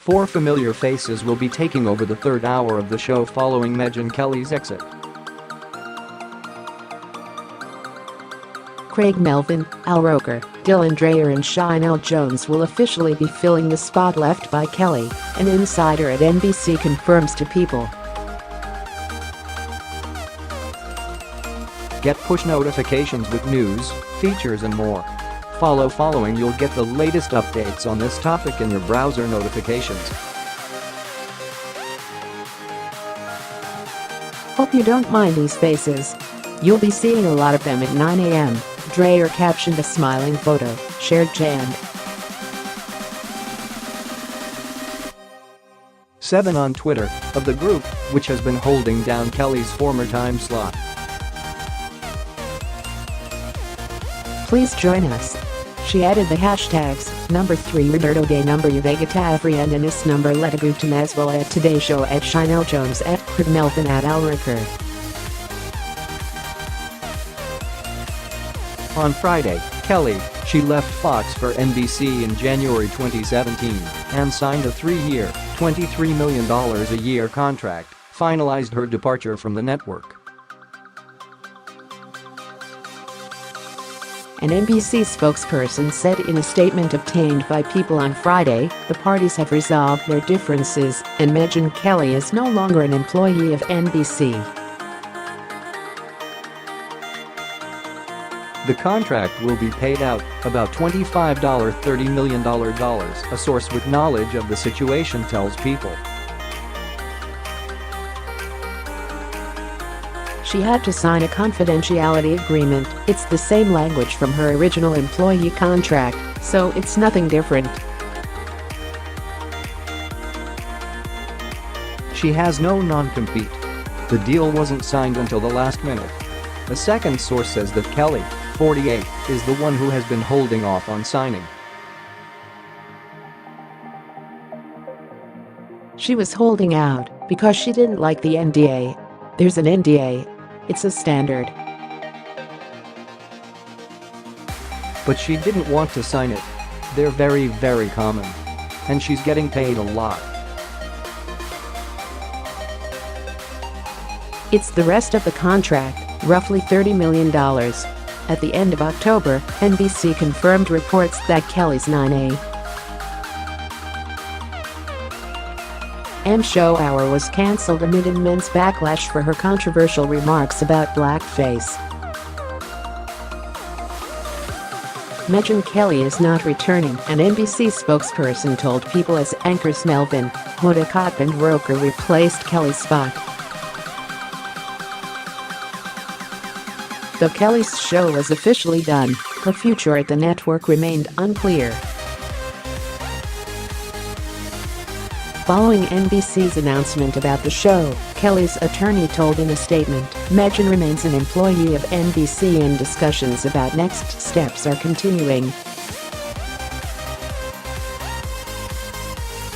Four familiar faces will be taking over the third hour of the show following Megyn Kelly's exit. Craig Melvin, Al Roker, Dylan Dreyer and Sheinelle Jones will officially be filling the spot left by Kelly, an insider at NBC confirms to People. Get push notifications with news, features and more. Following you'll get the latest updates on this topic in your browser notifications. Hope you don't mind these faces. You'll be seeing a lot of them at 9 a.m. Dreyer captioned a smiling photo, shared Jan. 7 on Twitter, of the group, which has been holding down Kelly's former time slot. Please join us. She added the hashtags, #3 Roberto de Vega Tavrian and is Letagutan as well at Today Show at Sheinelle Jones at Craig Melvin at Al Roker. On Friday, she left Fox for NBC in January 2017 and signed a 3-year, $23 million a year contract, finalized her departure from the network. An NBC spokesperson said in a statement obtained by People on Friday, the parties have resolved their differences and Megyn Kelly is no longer an employee of NBC. The contract will be paid out, about $25–30 million, a source with knowledge of the situation tells People. She had to sign a confidentiality agreement. It's the same language from her original employee contract, so it's nothing different. She has no non-compete. The deal wasn't signed until the last minute. A second source says that Kelly, 48, is the one who has been holding off on signing. She was holding out because she didn't like the NDA. There's an NDA. It's a standard. But she didn't want to sign it. They're very, very common. And she's getting paid a lot. It's the rest of the contract, roughly $30 million. At the end of October, NBC confirmed reports that Kelly's 9A show hour was cancelled amid immense backlash for her controversial remarks about blackface. Megyn Kelly is not returning, an NBC spokesperson told People as anchors Melvin, Hodakot and Roker replaced Kelly's spot. Though Kelly's show was officially done, her future at the network remained unclear. Following NBC's announcement about the show, Kelly's attorney told in a statement, Megyn remains an employee of NBC and discussions about next steps are continuing.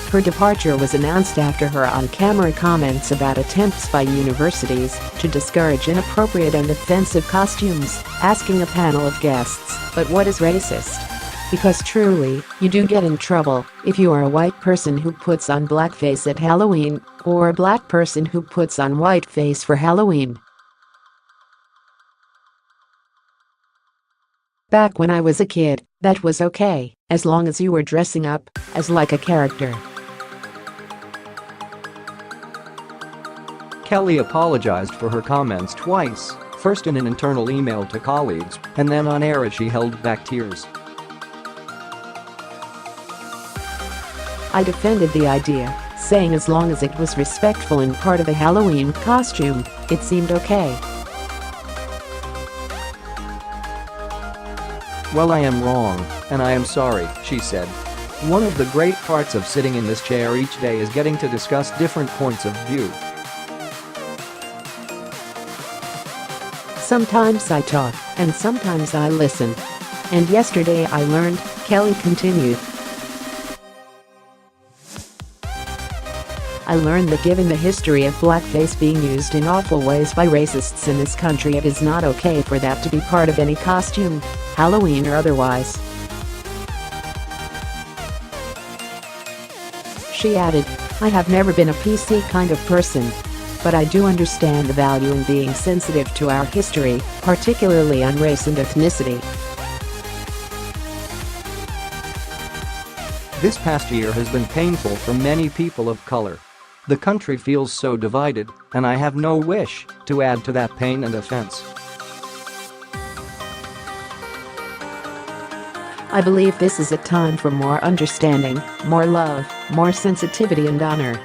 Her departure was announced after her on-camera comments about attempts by universities to discourage inappropriate and offensive costumes, asking a panel of guests, "But what is racist?" Because truly, you do get in trouble if you are a white person who puts on blackface at Halloween, or a black person who puts on whiteface for Halloween. Back when I was a kid, that was okay, as long as you were dressing up as like a character. Kelly apologized for her comments twice, first in an internal email to colleagues, and then on air as she held back tears. I defended the idea, saying as long as it was respectful and part of a Halloween costume, it seemed okay. Well, I am wrong, and I am sorry, she said. One of the great parts of sitting in this chair each day is getting to discuss different points of view. Sometimes I talk, and sometimes I listen. And yesterday I learned, Kelly continued. I learned that given the history of blackface being used in awful ways by racists in this country, it is not okay for that to be part of any costume, Halloween or otherwise. She added, "I have never been a PC kind of person. But I do understand the value in being sensitive to our history, particularly on race and ethnicity." This past year has been painful for many people of color. The country feels so divided, and I have no wish to add to that pain and offense. "I believe this is a time for more understanding, more love, more sensitivity and honor.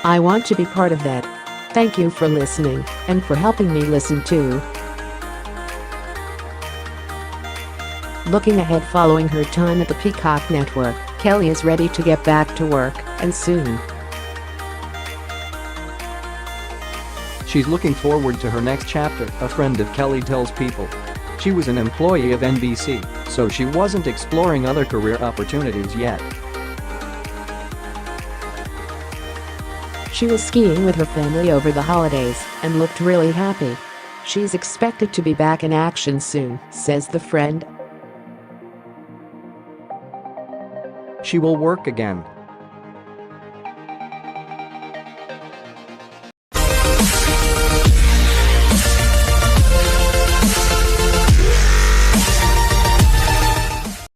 I want to be part of that. Thank you for listening and for helping me listen too." Looking ahead following her time at the Peacock Network, Kelly is ready to get back to work, and soon. She's looking forward to her next chapter, a friend of Kelly tells People. She was an employee of NBC, so she wasn't exploring other career opportunities yet. She was skiing with her family over the holidays and looked really happy. She's expected to be back in action soon, says the friend. She will work again.